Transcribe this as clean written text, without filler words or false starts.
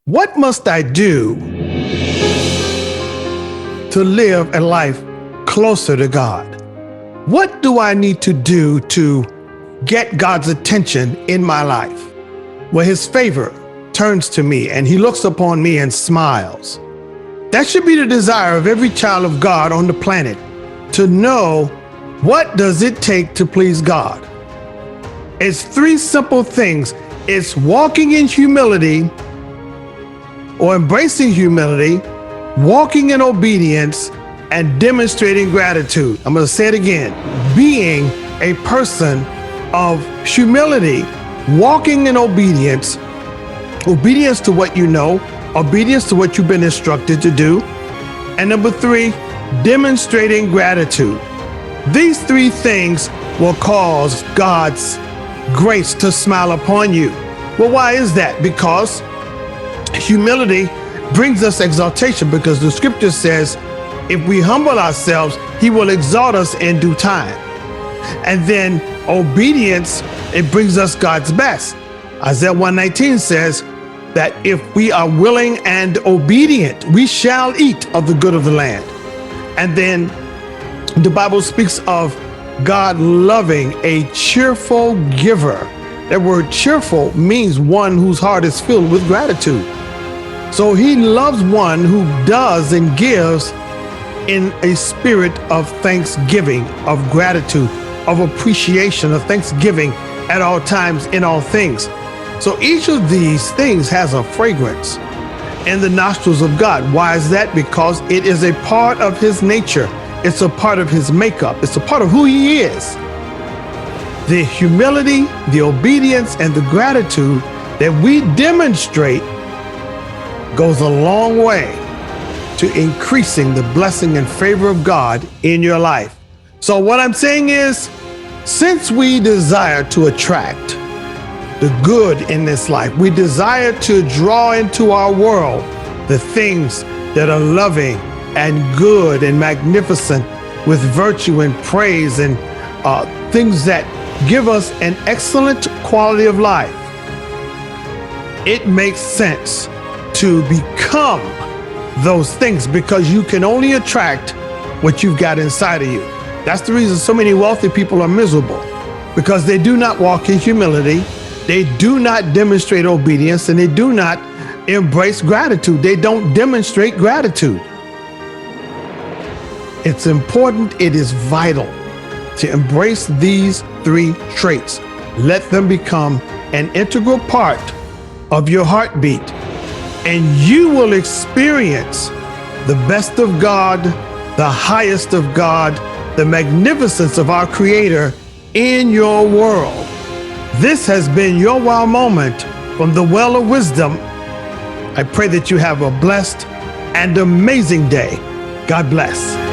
What must I do to live a life closer to God? What do I need to do to get God's attention in my life? Well, his favor turns to me and he looks upon me and smiles. That should be the desire of every child of God on the planet, to know what does it take to please God. It's three simple things. It's walking in humility or embracing humility, walking in obedience, and demonstrating gratitude. I'm going to say it again. Being a person of humility, walking in obedience, obedience to what you know, obedience to what you've been instructed to do. And number three, demonstrating gratitude. These three things will cause God's grace to smile upon you. Well, why is that? Because humility brings us exaltation, because the scripture says if we humble ourselves, he will exalt us in due time. And then obedience, it brings us God's best. Isaiah 119 says that if we are willing and obedient, we shall eat of the good of the land. And then the Bible speaks of God loving a cheerful giver. That word cheerful means one whose heart is filled with gratitude. So he loves one who does and gives in a spirit of thanksgiving, of gratitude, of appreciation, of thanksgiving at all times, in all things. So each of these things has a fragrance in the nostrils of God. Why is that? Because it is a part of his nature. It's a part of his makeup. It's a part of who he is. The humility, the obedience, and the gratitude that we demonstrate goes a long way to increasing the blessing and favor of God in your life. So what I'm saying is, since we desire to attract the good in this life, we desire to draw into our world the things that are loving and good and magnificent, with virtue and praise and things that give us an excellent quality of life, it makes sense to become those things, because you can only attract what you've got inside of you. That's the reason so many wealthy people are miserable, because they do not walk in humility, they do not demonstrate obedience, and they do not embrace gratitude. They don't demonstrate gratitude. It's important, it is vital to embrace these three traits. Let them become an integral part of your heartbeat, and you will experience the best of God, the highest of God, the magnificence of our Creator in your world. This has been your wow moment from the Well of Wisdom. I pray that you have a blessed and amazing day. God bless.